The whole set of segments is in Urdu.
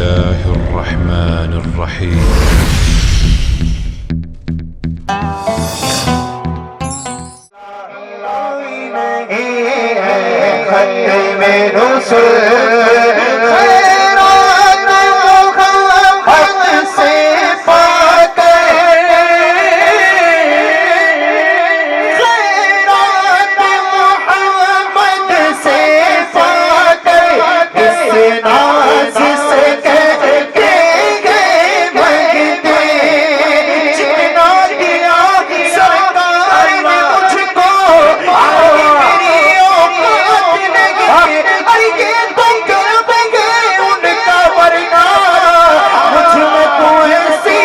الله الرحمن الرحيم. ختم رسل خیرات محمد سے پاک خیرات محمد سے پاک اس ناز سے کہتے گئے مانگتے جتنا دیا سرکار نے مجھ کو آئی میری اوقات نہیں ارے یہ تو کر گے ان کا ورنہ مجھ میں تو ایسی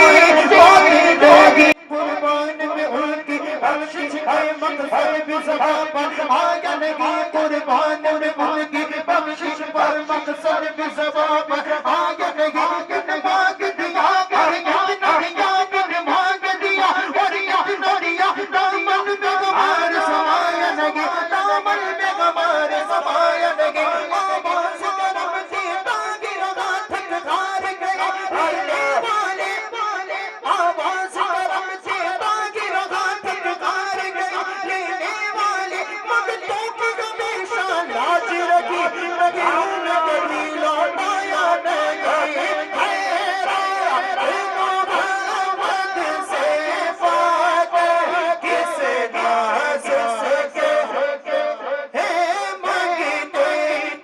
موت ہوگی قربان میں ان کی بخشش ہے مقصد بھی زبان پر آیا نہیں قربان میں ان کی بخشش پر مقصد بھی زبان پر آیا نہیں ان مانگ دیا اور اتنا دیا ان مانگ دیا اور اتنا دیا دامن میں غبار سمایا نہیں دامن میں غبار سمایا نہیں آواز کرم سے تاغی رہا تھک ہار گئے آنے والے آواز کرم سے تاغی رہا تھک ہار گئے لینے والے مگتوں کی ہمیشہ لاج رکھی مگر ان کبھی لوٹایا نہیں خیرات محمد سے فاتح کس ناز سے کہتے ہیں مانگتے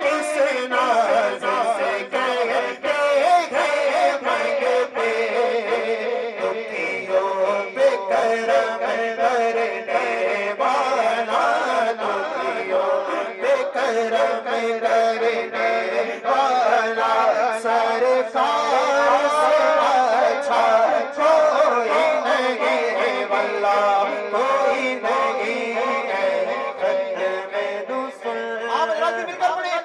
کس ناز سے کہتے ہیں مانگتے دکھیوں پہ کرم کرنے والا دکھیوں پہ کرم کرنے والا سرکار سے اچھا کوئی نہیں واللہ کوئی نہیں ہے ختم رسل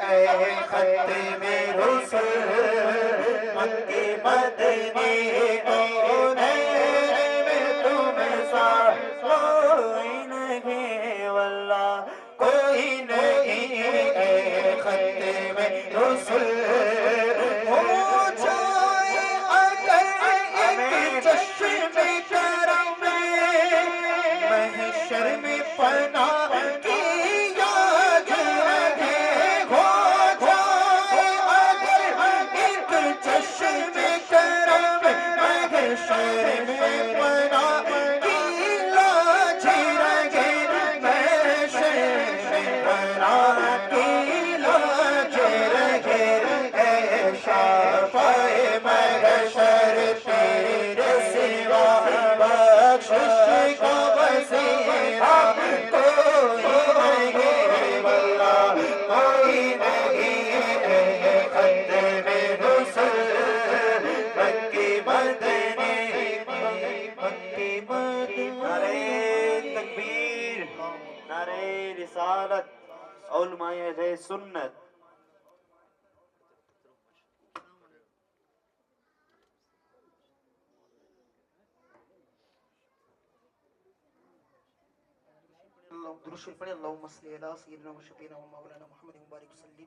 اے ختم رسل مکی مدنی انہیں میں تم سا کوئی نہیں واللہ کوئی نہیں اے ختم رسل ہو جائے اگر ایک چشم کرم محشر میں پناہ کی یاد رہے ہو جائے اگر ایک چشم کرم محشر میں پناہ کی لاج رہے محشر میں پناہ کی لاج رہے اے شافعِ محشر تیرے سوا بخشش کا وسیلہ کوئی نہیں واللہ کوئی نہیں اے ختم رسل مکی مدنی مکی مدنی نعرہ تکبیر، نعرہ رسالت، علماء اہل سنت. درود شریف پڑھیں اللہم صلی علی سیدنا و شفیعنا و مولانا محمد مبارک وسلم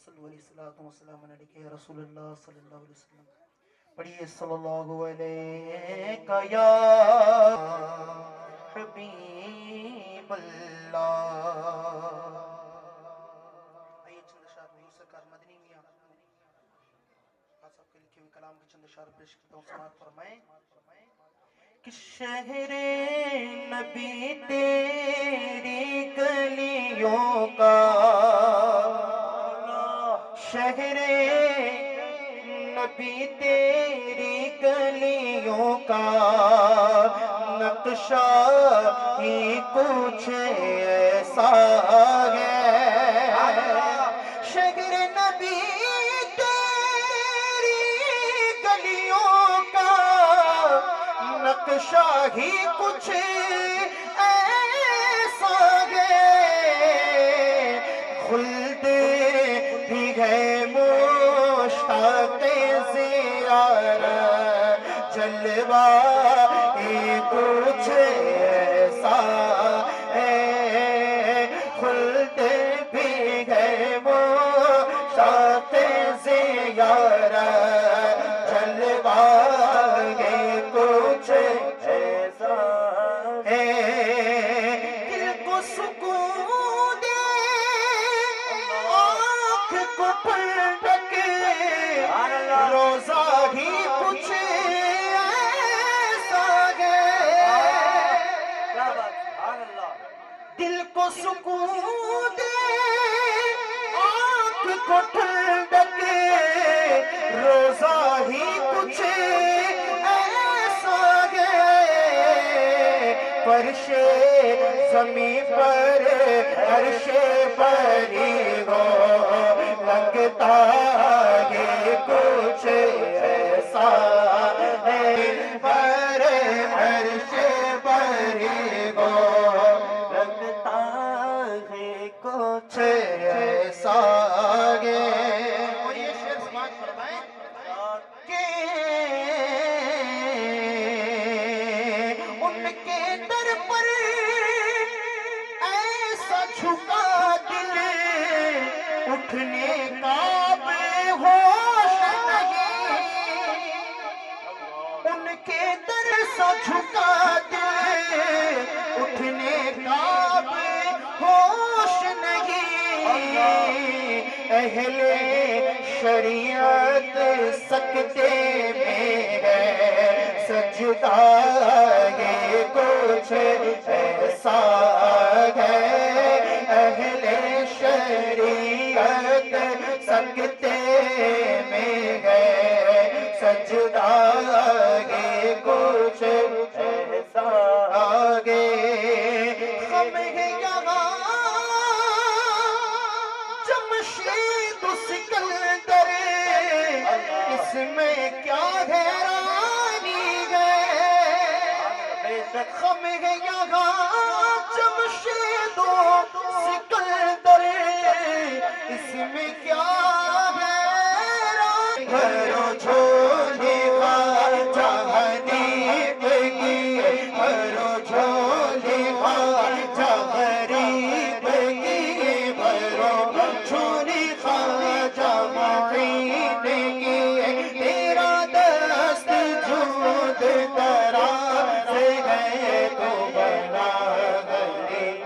صلو علیہ الصلوۃ والسلام علیکہ یا رسول اللہ صلی اللہ علیہ وسلم. پڑھیے صلی اللہ علیہ یا حبیب اللہ. آئیے چند اشعار حضور سرکار مدنی میاں آپ سب کے لکھے ہوئے کلام کے چند اشعار پیش کرتا ہوں، سماعت فرمائیں. کہ شہر نبی تیری گلیوں کا شہر نبی تیری گلیوں کا نقشہ ہی کچھ ایسا ہے. شہر نبی تیری گلیوں کا نقشہ ہی کچھ ایسا ہے. خلد بھی ہے مشتاق زیارت جلوہ ہی کچھ ایسا ہے. خلد بھی ہے مشتاق زیارت کو سکون دے آنکھ کو ٹھنڈک روزہ ہی کچھ ایسا ہے دل کو سکون دے آنکھ کو ٹھنڈک روزہ ہی کچھ ایسا ہے فرش زمین پر عرش پری ہو لگتا ہے کچھ ایسا ہے پر عرش پری ہو لگتا ہے کچھ ایسا ہے اور یہ شعر سماعت فرمائیں کہ ان کے در پر ایسا جھکا دل اٹھنے کا بے ہوش نہیں ان کے در سے جھکا دل اٹھنے کا بے ہوش نہیں اہل شریعت سکتے میں ہے سجدہ یہ کچھ ایسا ہے اہل شریعت سکتے میں ہے سجدہ یہ کچھ ایسا آگے ہم ہے یہاں جمشید سکندر اس میں کیا حیرانی ہے ہم ہے یہاں جمشید سکندر اس میں کیا حیرانی بھرو جھولی خواجہ حنیف کی بھرو جھولی خواجہ غریب کی بھرو جھولی خواجہ معین کی تیرا دست جود دراز ہے تو بنا غریب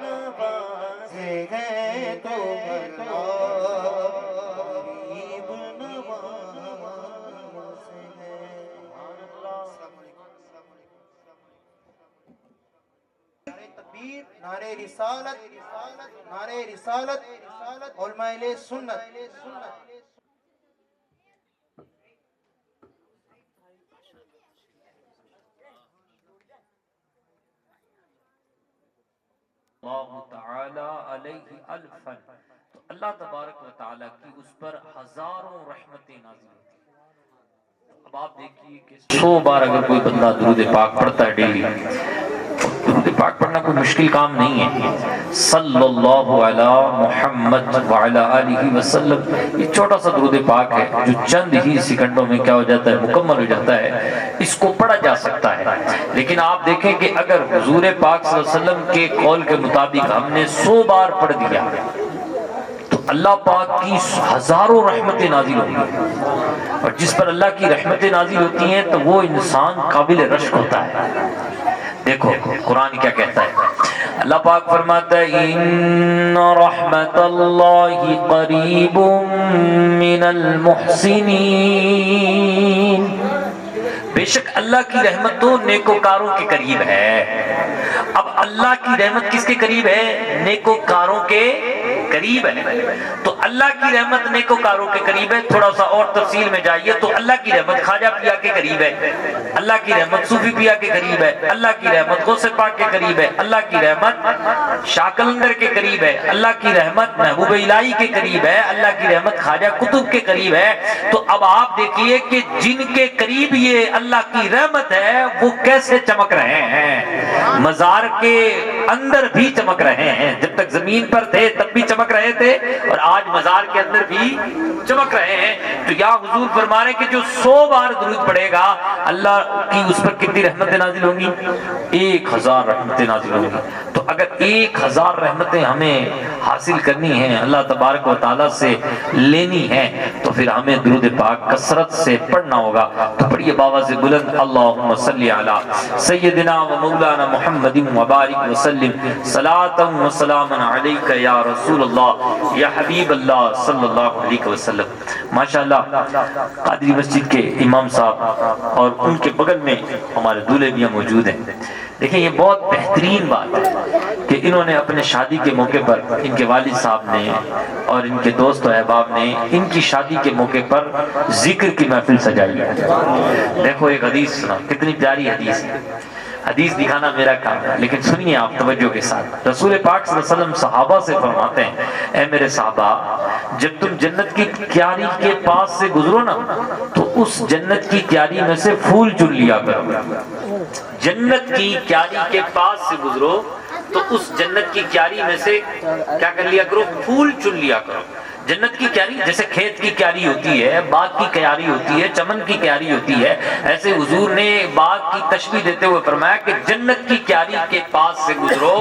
نواز ہے تو بنا غریب نواز ہے نعرہ رسالت نعرہ رسالت علماء اہل سنت اللہ تعالی علیہ الفن تو اللہ تبارک و تعالی کی اس پر ہزاروں رحمتیں نازل ہوتی ہیں اب آپ دیکھیے کہ 100 بار اگر کوئی بندہ درود پاک پڑھتا ہے ڈیلی درود پاک پڑھنا کوئی مشکل کام نہیں ہے صلی اللہ علی محمد وعلی آلہ وسلم یہ چھوٹا سا درود پاک ہے جو چند ہی سیکنڈوں میں کیا ہو جاتا ہے مکمل ہو جاتا ہے اس کو پڑھا جا سکتا ہے لیکن آپ دیکھیں کہ اگر حضور پاک صلی اللہ علیہ وسلم کے قول کے مطابق ہم نے 100 بار پڑھ دیا تو اللہ پاک کی ہزاروں رحمتیں نازل ہوں گی اور جس پر اللہ کی رحمتیں نازل ہوتی ہیں تو وہ انسان قابل رشک ہوتا ہے دیکھو قرآن کیا کہتا ہے اللہ پاک فرماتا ہے ان رحمت اللہ قریب من المحسنین بے شک اللہ کی رحمت تو نیکوکاروں کے قریب ہے اب اللہ کی رحمت کس کے قریب ہے نیکوکاروں کے قریب ہے تو اللہ کی رحمت نیکوکاروں کے قریب ہے تھوڑا سا اور تفصیل میں جائیے تو اللہ کی رحمت خواجہ پیا کے قریب ہے اللہ کی رحمت صوفی پیا کے قریب ہے اللہ کی رحمت غوث پاک کے قریب ہے اللہ کی رحمت شاہ قلندر کے قریب ہے اللہ کی رحمت محبوب الہی کے قریب ہے اللہ کی رحمت خواجہ قطب کے قریب ہے تو اب آپ دیکھیے کہ جن کے قریب یہ اللہ کی رحمت ہے وہ کیسے چمک رہے ہیں مزار کے اندر بھی چمک رہے ہیں جب تک زمین پر تھے تب بھی چمک رہے تھے اور آج مزار کے اندر بھی چمک رہے ہیں تو یا حضور فرما رہے کہ جو 100 بار درود پڑھے گا اللہ کی اس پر کتنی رحمتیں نازل ہوں گی 1000 رحمتیں نازل ہوں گی تو اگر 1000 رحمتیں ہمیں حاصل کرنی ہے، اللہ تبارک و تعالیٰ سے لینی ہے، تو پھر ہمیں درود پاک کثرت سے پڑھنا ہوگا۔ تو پڑھیے بابا سے بلند، اللہم صلی علی سیدنا و مولانا محمد وبارک وسلم صلاۃ و سلام علیک یا رسول اللہ یا حبیب اللہ صلی اللہ علیہ وسلم۔ ماشاءاللہ قادری مسجد کے امام صاحب اور ان کے بغل میں ہمارے دولہے میاں موجود ہیں۔ دیکھیں یہ بہت بہترین بات ہے کہ انہوں نے اپنے شادی کے موقع پر، ان کے والد صاحب نے اور ان کے دوست و احباب نے ان کی شادی کے موقع پر ذکر کی محفل سجائی ہے۔ دیکھو ایک حدیث سنا، کتنی پیاری حدیث ہے۔ حدیث دکھانا میرا کام ہے، لیکن سنیے آپ توجہ کے ساتھ۔ رسول پاک صلی اللہ علیہ وسلم صحابہ سے فرماتے ہیں، اے میرے صحابہ، جب تم جنت کی کیاری کے پاس سے گزرو نا تو اس جنت کی کیاری میں سے پھول چن لیا کرو۔ جنت کی کیاری کے پاس سے گزرو تو اس جنت کی کیاری میں سے کیا کر لیا کرو؟ پھول چن لیا کرو۔ جنت کی کیاری جیسے کھیت کی کیاری ہوتی ہے، باغ کی کیاری ہوتی ہے، چمن کی کیاری ہوتی ہے، ایسے حضور نے باغ کی تشبیہ دیتے ہوئے فرمایا کہ جنت کی کیاری کے پاس سے گزرو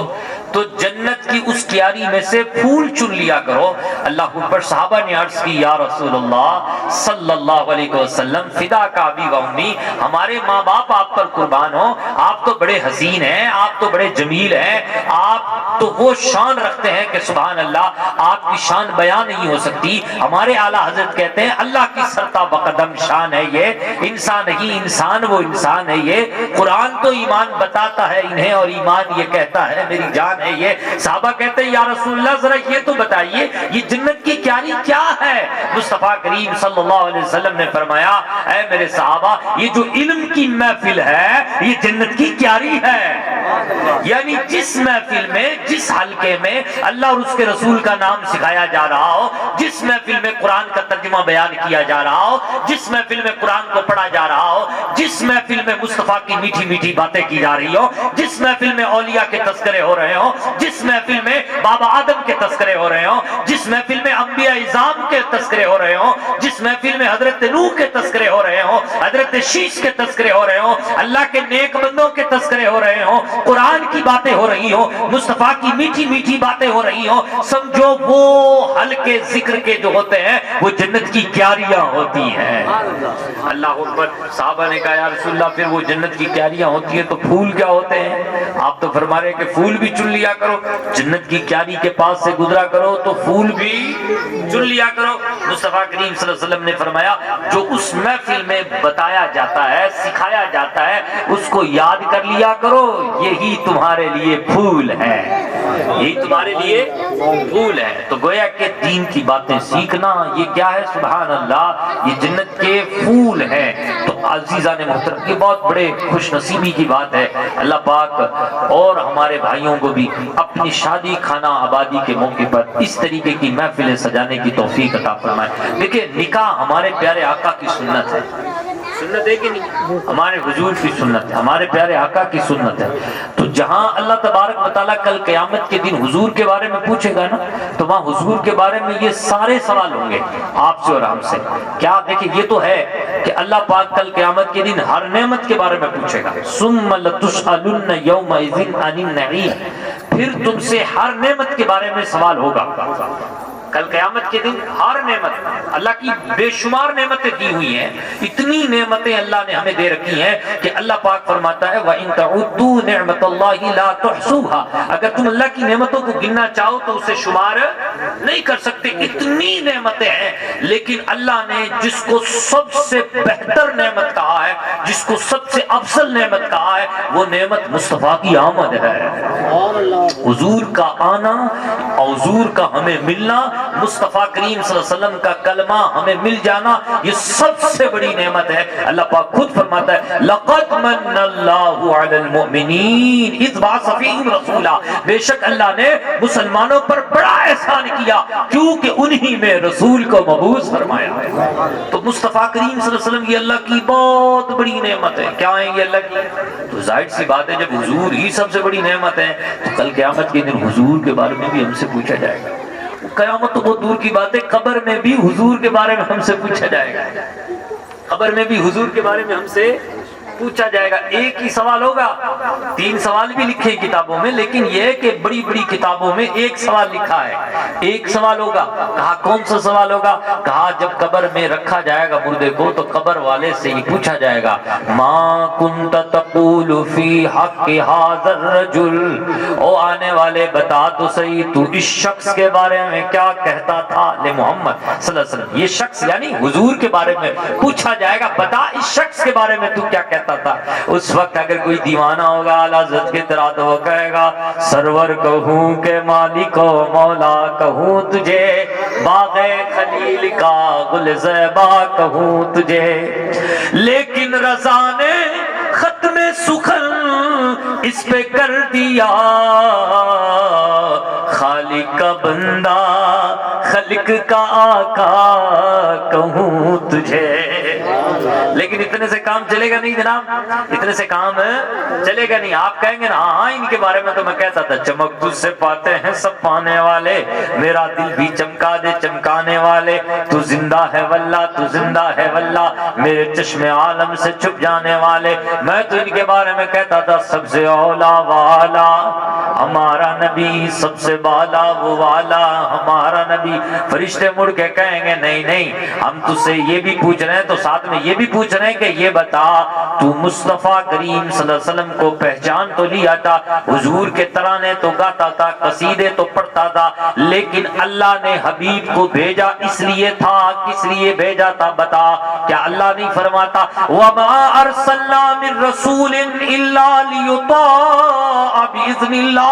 تو جنت کی اس کیاری میں سے پھول چن لیا کرو۔ اللہ اکبر۔ صحابہ نے عرض کی، یا رسول اللہ صلی اللہ علیہ وسلم، فدا کا ابی و امی، ہمارے ماں باپ آپ پر قربان ہو، آپ تو بڑے حسین ہیں، آپ تو بڑے جمیل ہیں، آپ تو وہ شان رکھتے ہیں کہ سبحان اللہ آپ کی شان بیان نہیں ہو سکتی۔ ہمارے اعلیٰ حضرت کہتے ہیں اللہ کی سرتا بقدم شان ہے یہ، انسان نہیں انسان وہ انسان ہے یہ، قرآن تو ایمان بتاتا ہے انہیں اور ایمان یہ کہتا ہے میری جان ہے یہ۔ صحابہ کہتے ہیں یا رسول اللہ ذرا یہ تو بتائیے یہ جنت کی کیاری کیا ہے؟ مصطفیٰ کریم صلی اللہ علیہ وسلم نے فرمایا، اے میرے صحابہ، یہ جو علم کی محفل ہے یہ جنت کی کیاری ہے۔ یعنی جس محفل میں، جس حلقے میں اللہ اور اس کے رسول کا نام سکھایا جا رہا ہو، جس محفل میں قرآن کا ترجمہ بیان کیا جا رہا ہو، جس محفل میں قرآن کو پڑھا جا رہا ہو، جس محفل میں مصطفیٰ کی میٹھی میٹھی باتیں کی جا رہی ہو، جس محفل میں اولیاء کے تذکرے ہو رہے ہوں، جس محفل میں بابا آدم کے تذکرے ہو رہے ہوں، جس محفل میں انبیاء اعظام کے تذکرے ہو رہے ہوں، جس محفل میں حضرت نوح کے تذکرے ہو رہے ہوں، حضرت شیش کے تذکرے ہو رہے ہوں، اللہ کے نیک بندوں کے تذکرے ہو رہے ہوں، قرآن کی باتیں ہو رہی ہوں، مصطفیٰ کی میٹھی میٹھی باتیں ہو رہی ہوں، سمجھو وہ ہلکے ذکر کے جو ہوتے ہیں وہ جنت کی کیاریاں ہوتی ہیں۔ اللہ اکبر۔ صحابہ نے کہا یا رسول اللہ پھر وہ جنت کی کیاریاں ہوتی ہیں تو پھول کیا ہوتے ہیں؟ آپ تو فرما رہے ہیں کہ پھول بھی چن لیا کرو، جنت کی کیاری کے پاس سے گزرا کرو تو پھول بھی چن لیا کرو۔ مصطفیٰ کریم صلی اللہ علیہ وسلم نے فرمایا جو اس محفل میں بتایا جاتا ہے، سکھایا جاتا ہے، اس کو یاد کر لیا کرو، یہی تمہارے لیے پھول ہے، یہی تمہارے لیے پھول ہے۔ تو گویا کہ دین کی باتیں سیکھنا یہ کیا ہے؟ سبحان اللہ، یہ جنت کے پھول ہیں۔ تو عزیزان محترم، یہ بہت بڑے خوش نصیبی کی بات ہے۔ اللہ پاک اور ہمارے بھائیوں کو بھی اپنی شادی خانہ آبادی کے موقع پر اس طریقے کی محفلیں سجانے کی توفیق عطا فرمائے۔ دیکھیں نکاح ہمارے پیارے آقا کی سنت ہے، سنت ہے کہ نہیں؟ ہمارے حضور کی سنت ہے، ہمارے پیارے آقا کی سنت ہے۔ تو جہاں اللہ تبارک و تعالیٰ کل قیامت کے دن حضور کے بارے میں پوچھے گا نا تو وہاں حضور کے بارے میں یہ سارے سوال ہوں گے آپ سے اور ہم سے۔ کیا دیکھیں یہ تو ہے کہ اللہ پاک کل قیامت کے دن ہر نعمت کے بارے میں پوچھے گا، ثم لتسألن یومئذ عن النعیم، پھر تم سے ہر نعمت کے بارے میں سوال ہوگا۔ کل قیامت کے دن ہر نعمت، اللہ کی بے شمار نعمتیں دی ہوئی ہیں، اتنی نعمتیں اللہ نے ہمیں دے رکھی ہیں کہ اللہ پاک فرماتا ہے وَإِن تَعُدُّوا نِعْمَةَ اللَّهِ لَا تُحْصُوهَا، اگر تم اللہ کی نعمتوں کو گننا چاہو تو اسے شمار نہیں کر سکتے، اتنی نعمتیں ہیں۔ لیکن اللہ نے جس کو سب سے بہتر نعمت کہا ہے، جس کو سب سے افضل نعمت کہا ہے، وہ نعمت مصطفیٰ کی آمد ہے، حضور کا آنا، حضور کا ہمیں ملنا، مصطفیٰ کریم صلی اللہ علیہ وسلم کا کلمہ ہمیں مل جانا، یہ سب سے بڑی نعمت ہے۔ اللہ پاک خود فرماتا ہے لَقَدْ مَنَّ اللَّهُ عَلَى الْمُؤْمِنِينَ إِذْ بَعَثَ فِيهِمْ رَسُولًا، بے شک اللہ نے مسلمانوں پر بڑا احسان کیا کیونکہ انہی میں رسول کو مبعوث فرمایا ہے۔ تو مصطفیٰ کریم صلی اللہ علیہ وسلم یہ اللہ کی بہت بڑی نعمت ہے۔ کیا ہے یہ اللہ کی؟ تو ظاہر سی بات ہے جب حضور ہی سب سے بڑی نعمت ہے تو کل قیامت کے دن حضور کے بارے میں بھی ہم سے پوچھا جائے گا۔ قیامت تو بہت دور کی بات ہے، قبر میں بھی حضور کے بارے میں ہم سے پوچھا جائے گا، قبر میں بھی حضور کے بارے میں ہم سے پوچھا جائے گا، ایک ہی سوال ہوگا، 3 سوال بھی لکھے کتابوں میں، لیکن یہ ہے کہ بڑی بڑی کتابوں میں ایک سوال لکھا ہے، ایک سوال ہوگا۔ کہا کون سا سوال ہوگا؟ کہا جب قبر میں رکھا جائے گا مردے کو تو قبر والے سے ہی پوچھا جائے گا، ما کنت تقول فی حق ھذا الرجل، او آنے والے بتا تو صحیح تو اس شخص کے بارے میں کیا کہتا تھا، لے محمد صلی اللہ علیہ وسلم، یہ شخص یعنی حضور کے بارے میں پوچھا جائے گا، بتا اس شخص کے بارے میں تو کیا کہتا تھا۔ اس وقت اگر کوئی دیوانہ ہوگا اعلیٰ حضرت کی طرح تو وہ کہے گا، سرور کہوں کہ مالک و مولا کہوں تجھے، باغ خلیل کا گل زیبا کہوں تجھے، لیکن رضا نے ختم سخن اس پہ کر دیا، خالق کا بندہ خلق کا آقا کہوں تجھے۔ لیکن اتنے سے کام چلے گا نہیں جناب، اتنے سے کام چلے گا نہیں۔ آپ کہیں گے نا ہاں ان کے بارے میں تو میں کہتا تھا، چمک تجھ سے پاتے ہیں سب پانے والے، میرا دل بھی چمکا دے چمکانے والے، تو زندہ ہے واللہ تو زندہ ہے واللہ، میرے چشم عالم سے چھپ جانے والے۔ میں تو ان کے بارے میں کہتا تھا سب سے اولا والا ہمارا نبی، سب سے بالا وہ والا ہمارا نبی۔ فرشتے مڑ کے کہیں گے نہیں نہیں، ہم تجھ سے یہ بھی پوچھ رہے ہیں تو ساتھ میں یہ بھی پوچھ رہے ہیں کہ یہ بتا تو مصطفیٰ کریم صلی اللہ علیہ وسلم کو پہچان تو لیا تھا، حضور کے ترانے تو گاتا تھا، قصیدے تو پڑھتا تھا، لیکن اللہ نے حبیب کو بھیجا اس لیے تھا، کس لیے بھیجا تھا بتا؟ کیا اللہ نہیں فرماتا وَمَا أَرْسَلْنَا مِن رَسُولٍ إِلَّا لِيُطَاعَ بِإِذْنِ اللَّهِ،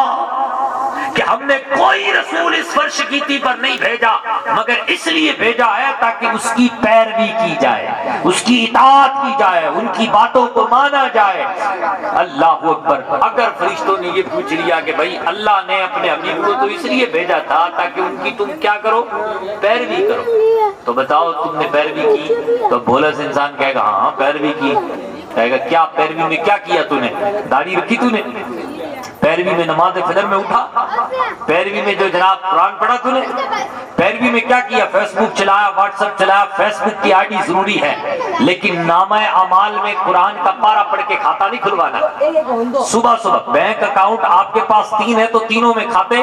کہ ہم نے کوئی رسول اس فرش کی تھی پر نہیں بھیجا مگر اس لیے بھیجا ہے تاکہ اس کی پیروی کی جائے، اس کی اطاعت کی جائے، ان کی باتوں کو مانا جائے۔ اللہ اکبر۔ اگر فرشتوں نے یہ پوچھ لیا کہ بھائی اللہ نے اپنے حبیب کو تو اس لیے بھیجا تھا تاکہ ان کی تم کیا کرو، پیروی کرو، تو بتاؤ تم نے پیروی کی؟ تو بھولا سے انسان کہے گا ہاں پیروی کی۔ کہے گا کیا پیروی میں کیا کیا تو نے؟ داڑھی رکھی تو نے؟ پیروی میں نماز فجر میں اٹھا؟ پیروی میں جو جناب قرآن پڑھا تو نے؟ پیروی میں کیا کیا؟ فیس بک چلایا، واٹس ایپ چلایا۔ فیس بک کی آئی ڈی ضروری ہے لیکن نامہ اعمال میں قرآن کا پارہ پڑھ کے کھاتا نہیں کھلوانا۔ صبح صبح بینک اکاؤنٹ آپ کے پاس 3 ہے تو تینوں میں کھاتے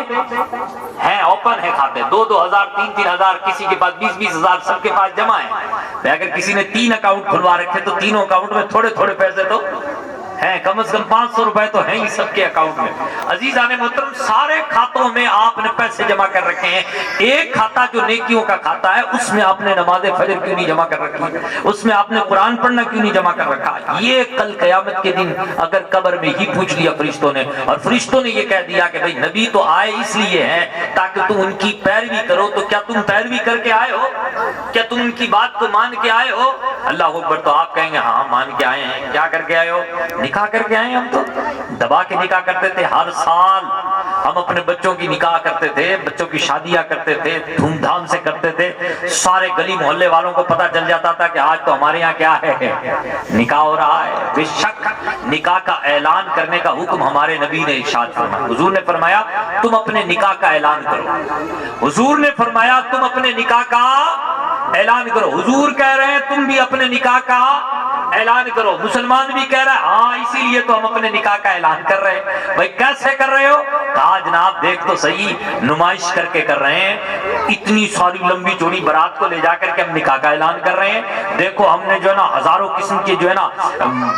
ہیں، اوپن ہے کھاتے، 2,000 3,000 کسی کے پاس 20,000 سب کے پاس جمع ہے۔ اگر کسی نے 3 اکاؤنٹ کھلوا رکھے تو تینوں اکاؤنٹ میں تھوڑے تھوڑے پیسے تو ہیں، کم از کم 500 روپے تو ہیں ہی سب کے اکاؤنٹ میں۔ عزیزان محترم، سارے کھاتوں میں آپ نے پیسے جمع کر رکھے ہیں، ایک کھاتا جو نیکیوں کا کھاتا ہے اس میں آپ نے نماز فجر کیوں نہیں جمع کر رکھی؟ اس میں آپ نے قرآن پڑھنا کیوں نہیں جمع کر رکھا؟ یہ کل قیامت کے دن اگر قبر میں ہی پوچھ لیا فرشتوں نے، اور فرشتوں نے یہ کہہ دیا کہ بھئی نبی تو آئے اس لیے ہیں تاکہ تم ان کی پیروی کرو، تو کیا تم پیروی کر کے آئے ہو؟ کیا تم ان کی بات کو مان کے آئے ہو؟ اللہ اکبر۔ تو آپ کہیں گے ہاں مان کے آئے ہیں۔ کیا کر کے آئے ہو؟ نکاح کر کے آئے۔ ہم تو دبا کے نکاح کرتے تھے، ہر سال ہم اپنے بچوں کی نکاح کرتے تھے، بچوں کی شادیاں کرتے تھے، دھوم دھام سے کرتے تھے، سارے گلی محلے والوں کو پتہ چل جاتا تھا کہ آج تو ہمارے یہاں کیا ہے، نکاح ہو رہا ہے۔ بے شک نکاح کا اعلان کرنے کا حکم ہمارے نبی نے ارشاد فرمایا۔ حضور نے فرمایا تم اپنے نکاح کا اعلان کرو، حضور نے فرمایا تم اپنے نکاح کا اعلان کرو۔ حضور کہہ رہے ہیں تم بھی اپنے نکاح کا اعلان کرو۔ مسلمان بھی کہہ رہا ہے ہاں اسی لیے تو ہم اپنے نکاح کا اعلان کر رہے ہیں۔ بھائی کیسے کر رہے ہو؟ کہا جناب دیکھ تو صحیح، نمائش کر کے کر رہے ہیں، اتنی ساری لمبی چوڑی برات کو لے جا کر کے ہم نکاح کا اعلان کر رہے ہیں۔ دیکھو ہم نے جو ہے نا ہزاروں قسم کے جو ہے نا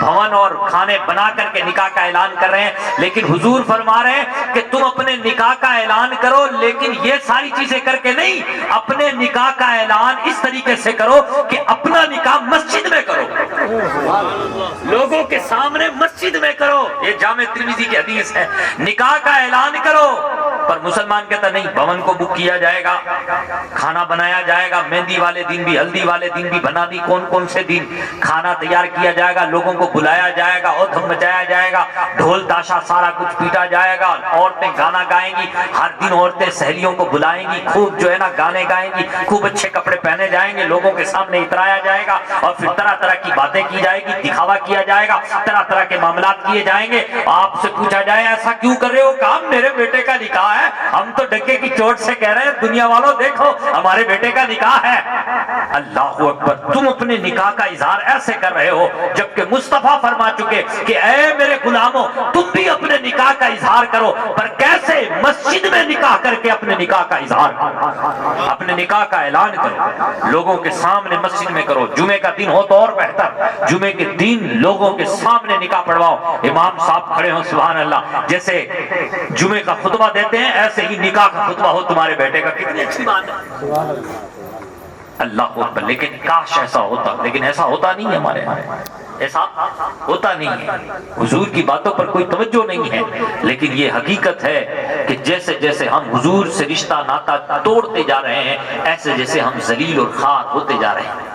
بھون اور کھانے بنا کر کے نکاح کا اعلان کر رہے ہیں، لیکن حضور فرما رہے ہیں کہ تم اپنے نکاح کا اعلان کرو، لیکن یہ ساری چیزیں کر کے نہیں، اپنے نکاح کا اعلان اس طریقے سے کرو کہ اپنا نکاح مسجد میں کرو، لوگوں کے سامنے مسجد میں کرو۔ یہ جامع ترمذی کی حدیث ہے۔ نکاح کا اعلان کرو، پر مسلمان کہتا نہیں، بھون کو بک کیا جائے گا، کھانا بنایا جائے گا، مہندی والے دن بھی، ہلدی والے دن بھی، بنا دی کون کون سے دن کھانا تیار کیا جائے گا، لوگوں کو بلایا جائے گا، ادھم مچایا جائے گا، ڈھول تاشا سارا کچھ پیٹا جائے گا، عورتیں گانا گائیں گی، ہر دن عورتیں سہیلیوں کو بلائیں گی، خوب جو ہے نا گانے گائیں گی، خوب اچھے کپڑے پہنے جائیں گے، لوگوں کے سامنے اترایا جائے گا، اور پھر طرح طرح کی باتیں کی جائے گی، دکھاوا کیا جائے گا، طرح طرح کے معاملات کیے جائیں گے۔ آپ سے پوچھا جائے ایسا کیوں کر رہے ہو؟ کہا میرے بیٹے کا نکاح ہے, ہم تو ڈکے کی چوٹ سے کہہ رہے ہیں دنیا والوں دیکھو ہمارے بیٹے کا نکاح ہے. اللہ اکبر, تم اپنے نکاح کا اظہار ایسے کر رہے ہو جبکہ مصطفیٰ فرما چکے کہ اے میرے غلاموں تم بھی اپنے نکاح کا اظہار کرو, پر کیسے؟ مسجد میں نکاح کر کے اپنے نکاح کا اظہار کرو, اپنے نکاح کا اعلان کرو, لوگوں کے سامنے مسجد میں کرو. جمعے کا دن ہو تو اور بہتر, جمعے کے دن لوگوں کے سامنے نکاح پڑھواؤ, امام صاحب کھڑے ہوں, سبحان اللہ, جیسے جمعے کا خطبہ دیتے ہیں ایسے ہی نکاح کا خطبہ ہو تمہارے بیٹے کا. کتنی اچھی بات ہے, اللہ اکبر. لیکن کاش ایسا ہوتا, لیکن ایسا ہوتا نہیں ہے ہمارے یہاں, ایسا ہوتا نہیں ہے. حضور کی باتوں پر کوئی توجہ نہیں ہے, لیکن یہ حقیقت ہے کہ جیسے جیسے ہم حضور سے رشتہ ناتا توڑتے جا رہے ہیں ایسے جیسے ہم ذلیل اور خوار ہوتے جا رہے ہیں,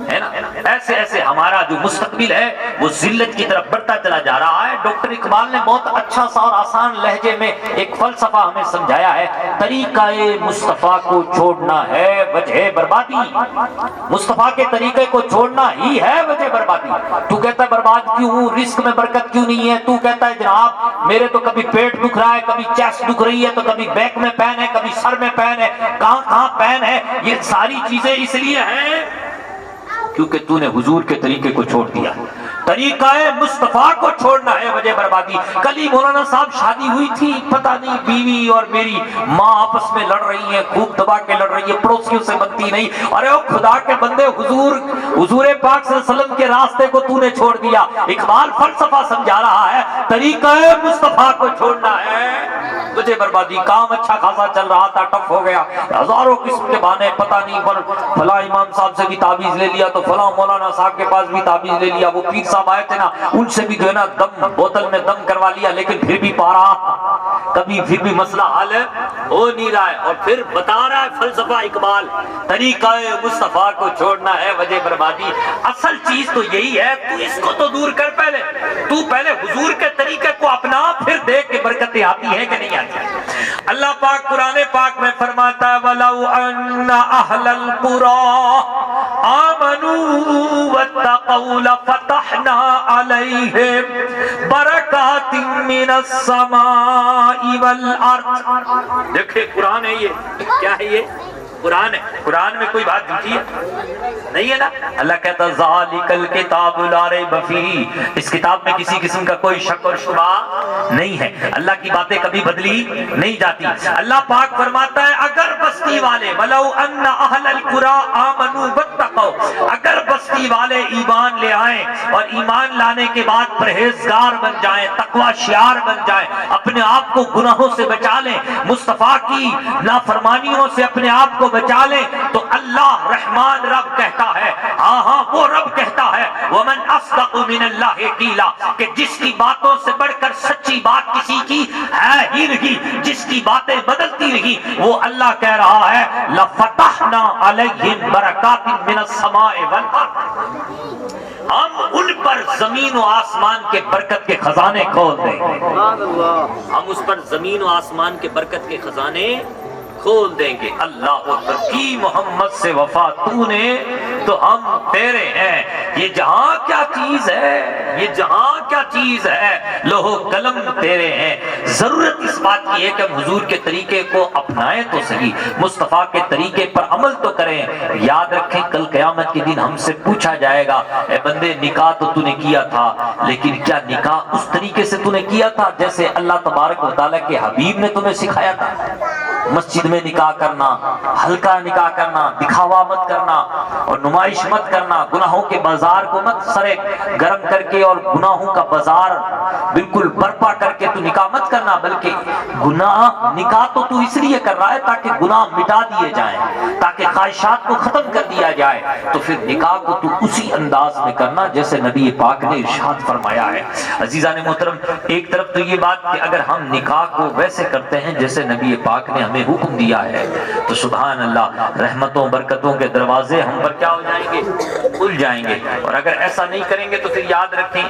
ہے نا. ایسے ایسے ہمارا جو مستقبل ہے وہ ذلت کی طرف بڑھتا چلا جا رہا ہے. ڈاکٹر اقبال نے بہت اچھا سا اور آسان لہجے میں ایک فلسفہ ہمیں سمجھایا ہے, طریقہ مصطفیٰ کو چھوڑنا ہے وجہ بربادی. مصطفیٰ کے طریقے کو چھوڑنا ہی ہے وجہ بربادی. تو کہتا ہے برباد کیوں ہوں, رزق میں برکت کیوں نہیں ہے؟ تو کہتا ہے جناب میرے تو کبھی پیٹ دکھ رہا ہے, کبھی چیسٹ دکھ رہی ہے, تو کبھی بیک میں پین ہے, کبھی سر میں پین ہے, کہاں کہاں پین ہے. یہ ساری چیزیں اس لیے ہیں کیونکہ تو نے حضور کے طریقے کو چھوڑ دیا. طریقہ مصطفیٰ کو چھوڑنا ہے وجہ بربادی. کل ہی مولانا صاحب شادی ہوئی تھی, پتہ نہیں بیوی اور میری ماں آپس میں لڑ رہی ہیں, خوب دبا کے لڑ رہی ہے, پڑوسیوں سے بنتی نہیں. ارے او خدا کے بندے, حضور پاک صلی اللہ علیہ وسلم کے راستے کو تو نے چھوڑ دیا. اقبال فلسفہ سمجھا رہا ہے, طریقہ مصطفیٰ کو چھوڑنا ہے وجہ بربادی. کام اچھا خاصا چل رہا تھا, ٹف ہو گیا, ہزاروں قسم کے بہانے, پتہ نہیں پر فلاں امام صاحب سے بھی تعویذ لے لیا, تو فلاں مولانا صاحب کے پاس بھی تعویذ لے لیا, وہ پیر صاحب آئے تھے نا ان سے بھی جو ہے نا دم بوتل میں دم کروا لیا, لیکن پھر بھی پارا کبھی پھر بھی مسئلہ حل ہو نہیں رہا ہے. اور پھر بتا رہا ہے فلسفہ اقبال, طریقہ مصطفیٰ کو چھوڑنا ہے وجہ بربادی. اصل چیز تو یہی ہے, تو اس کو تو دور کر, پہلے حضور کے طریقے کو اپنا, پھر دیکھ کے برکتیں آتی ہیں کہ نہیں آتی. اللہ پاک قرآن پاک میں فرماتا ہے وَلَوْ أَنَّ أَهْلَ الْقُرَىٰ آمَنُوا وَاتَّقَوْا لَفَتَحْنَا عَلَيْهِمْ بَرَكَاتٍ مِّنَ السَّمَاءِ وَالْأَرْضِ. دیکھیں قرآن ہے, یہ کیا ہے, یہ قرآن ہے. قرآن میں کوئی بات جھوٹی ہے نہیں ہے نا. اللہ کہتا ذالک الکتاب لا ریب فیہ, اس کتاب میں کسی قسم کا کوئی شک اور شبہ نہیں ہے. اللہ کی باتیں کبھی بدلی نہیں جاتی. اللہ پاک فرماتا ہے اگر بستی والے ولو ان اہل القریٰ آمنوا واتقوا, اگر بستی والے ایمان لے آئیں اور ایمان لانے کے بعد پرہیزگار بن جائیں, تقوی شعار بن جائیں, اپنے آپ کو گناہوں سے بچا لیں, مصطفیٰ کی نافرمانیوں سے اپنے آپ کو بچا لیں, تو اللہ رحمان رب کہتا ہے, ہاں وہ رب کہتا ہے وَمَنْ أَصْدَقُ مِنَ اللَّهِ قِيلًا, کہ جس کی باتوں سے بڑھ کر سچی بات کسی کی ہے ہی نہیں, جس کی باتیں بدلتی نہیں, وہ اللہ کہہ رہا ہے لَفَتَحْنَا عَلَيْهِمْ بَرَكَاتٍ مِّنَ السَّمَاءِ وَالْأَرْضِ, ہم ان پر زمین و آسمان کے برکت کے خزانے کھول دیں گے. ہم اس پر زمین و آسمان کے برکت کے خزانے کھول دیں گے. اللہ اکبر. کی محمد سے وفا تو نے تو ہم تیرے ہیں. یہ جہاں کیا چیز ہے, یہ جہاں کیا چیز ہے, لوہ قلم تیرے ہیں. ضرورت اس بات کی ہے کہ ہم حضور کے طریقے کو اپنائیں تو صحیح, مصطفیٰ کے طریقے پر عمل تو کریں. یاد رکھیں کل قیامت کے دن ہم سے پوچھا جائے گا, اے بندے نکاح تو نے کیا تھا, لیکن کیا نکاح اس طریقے سے نے کیا تھا جیسے اللہ تبارک و تعالیٰ کے حبیب نے تمہیں سکھایا تھا؟ مسجد میں نکاح کرنا, ہلکا نکاح کرنا, دکھاوا مت کرنا اور نمائش مت کرنا, گناہوں کے بازار کو مت سرے گرم کر کے اور گناہوں کا بازار بالکل برپا کر کے تو نکاح مت کرنا, بلکہ نکاح تو اس لیے کر رہا ہے تاکہ گناہ مٹا دیے جائیں, تاکہ خواہشات کو ختم کر دیا جائے. تو پھر نکاح کو تو اسی انداز میں کرنا جیسے نبی پاک نے ارشاد فرمایا ہے. عزیزان محترم, ایک طرف تو یہ بات کہ اگر ہم نکاح کو ویسے کرتے ہیں جیسے نبی پاک نے ہمیں حکم دیا ہے تو سبحان اللہ, رحمتوں برکتوں کے دروازے ہم پر کیا ہو جائیں گے, کھل جائیں گے. اور اگر ایسا نہیں کریں گے تو پھر یاد رکھیں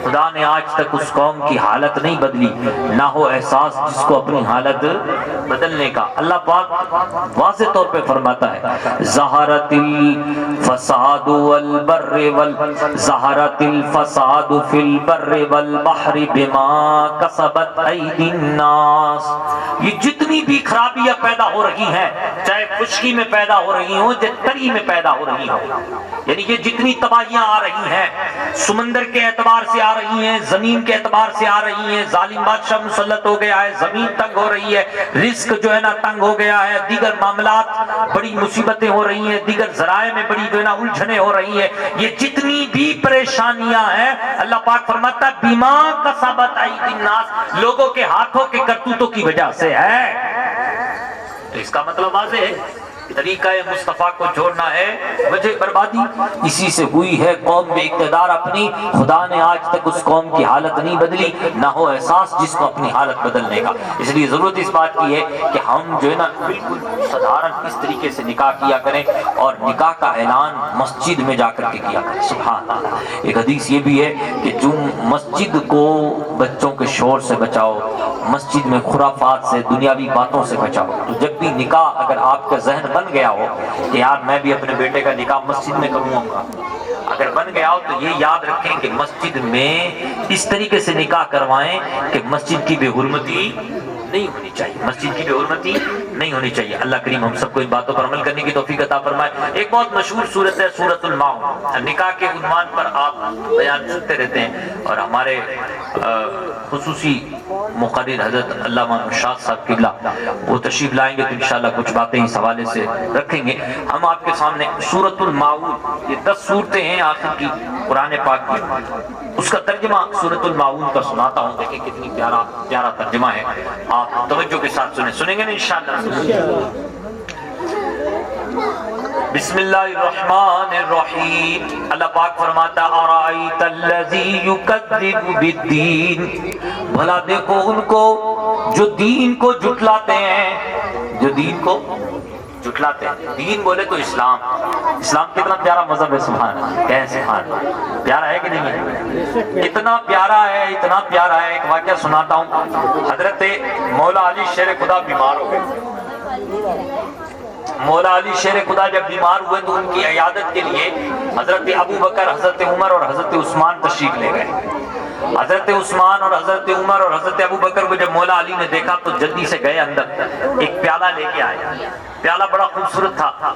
خدا نے آج تک اس قوم کی حالت نہیں بدلی، نہ ہو احساس جس کو اپنی حالت بدلنے کا۔ اللہ پاک واضح طور پہ فرماتا ہے ظہرت الفساد والبر ظہرت الفساد فی البر والبحر بما کسبت ایدی الناس۔ یہ جتنی بھی خرابیاں پیدا ہو رہی ہیں، چاہے خشکی میں پیدا ہو رہی ہوں چاہے تری میں پیدا ہو رہی ہوں، یعنی یہ جتنی تباہیاں آ رہی ہیں، سمندر کے اعتبار سے آ رہی ہیں، زمین کے اعتبار سے آ رہی ہیں، ظالم بادشاہ مسلط ہو گیا ہے، زمین تنگ ہو رہی ہے، رزق جو ہے نا تنگ ہو گیا ہے، دیگر معاملات بڑی مصیبتیں ہو رہی ہیں، دیگر ذرائع میں بڑی جو ہے نا الجھنیں ہو رہی ہیں، یہ جتنی بھی پریشانیاں ہیں اللہ پاک فرماتا ہے بیما کسبت ایدی الناس، لوگوں کے ہاتھوں کے کرتوتوں کی وجہ سے ہے۔ تو اس کا مطلب واضح ہے، طریقہ مصطفیٰ کو چھوڑنا ہے وجہ بربادی، اسی سے ہوئی ہے قوم میں اقتدار اپنی۔ خدا نے آج تک اس قوم کی حالت نہیں بدلی، نہ ہو احساس جس کو اپنی حالت بدلنے کا۔ اس لیے ضرورت اس بات کی ہے کہ ہم جو ہے نا بالکل سدھارن اس طریقے سے نکاح کیا کریں، اور نکاح کا اعلان مسجد میں جا کر کے کیا کریں۔ سبحان اللہ۔ ایک حدیث یہ بھی ہے کہ تم مسجد کو بچوں کے شور سے بچاؤ، مسجد میں خرافات سے دنیاوی باتوں سے بچاؤ۔ تو جب بھی نکاح اگر آپ کا ذہن بن گیا ہو کہ یار میں بھی اپنے بیٹے کا نکاح مسجد میں کروں گا، اگر بن گیا ہو تو یہ یاد رکھیں کہ مسجد میں اس طریقے سے نکاح کروائیں کہ مسجد کی بے حرمتی نہیں ہونی چاہیے، مسجد کی بے حرمتی نہیں ہونی چاہیے۔ اللہ کریم ہم سب کو ان باتوں پر عمل کرنے کی توفیق عطا فرمائے۔ ایک بہت مشہور سورت ہے سورۃ الماؤن، نکاح کے عنوان پر آپ بیان سنتے رہتے ہیں، اور ہمارے خصوصی مقرر حضرت علامہ نشاط صاحب قبلہ وہ تشریف لائیں گے تو انشاءاللہ کچھ باتیں اس حوالے سے رکھیں گے۔ ہم آپ کے سامنے سورۃ الماؤن، یہ 10 سورتیں ہیں آخر کی قرآن پاک میں، اس کا ترجمہ سورۃ الماؤن کا سناتا ہوں، دیکھیں کتنی پیارا ترجمہ ہے، آپ توجہ کے ساتھ سنیں گے نا انشاءاللہ۔ بسم اللہ الرحمن الرحیم۔ اللہ پاک فرماتا ارائیت الذی یکذب بالدین، بھلا دیکھو ان کو جو دین کو جھٹلاتے ہیں، جو دین کو جھٹلاتے ہیں۔ دین بولے تو اسلام، اسلام کتنا پیارا مذہب ہے، سبحان اللہ، کہیں سبحان اللہ، پیارا ہے کہ نہیں ہے؟ اتنا پیارا ہے، اتنا پیارا ہے۔ ایک واقعہ سناتا ہوں۔ حضرت مولا علی شیر خدا بیمار ہو گئے۔ مولا علی شیر خدا جب بیمار ہوئے تو ان کی عیادت کے لیے حضرت ابو بکر، حضرت عمر اور حضرت عثمان تشریف لے گئے۔ حضرت عثمان اور حضرت عمر اور حضرت ابو بکر کو جب مولا علی نے دیکھا تو جلدی سے گئے اندر، ایک پیالہ لے کے آئے۔ پیالہ بڑا خوبصورت تھا،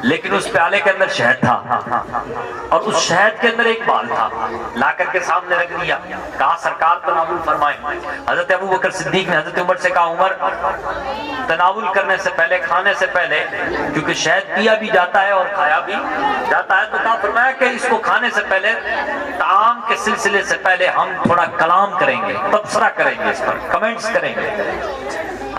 لیکن اس پیالے کے اندر شہد تھا، اور اس شہد کے اندر ایک بال تھا۔ لا کر کے سامنے رکھ دیا، کہا سرکار تناول فرمائیں۔ حضرت ابو بکر صدیق نے حضرت عمر سے کہا عمر تناول کرنے سے پہلے، کھانے سے پہلے، کیونکہ شہد پیا بھی جاتا ہے اور کھایا بھی جاتا ہے، تو کہا فرمایا کہ اس کو کھانے سے پہلے، طعام کے سلسلے سے پہلے ہم تھوڑا کلام کریں گے، تبصرہ کریں گے، اس پر کمنٹس کریں گے۔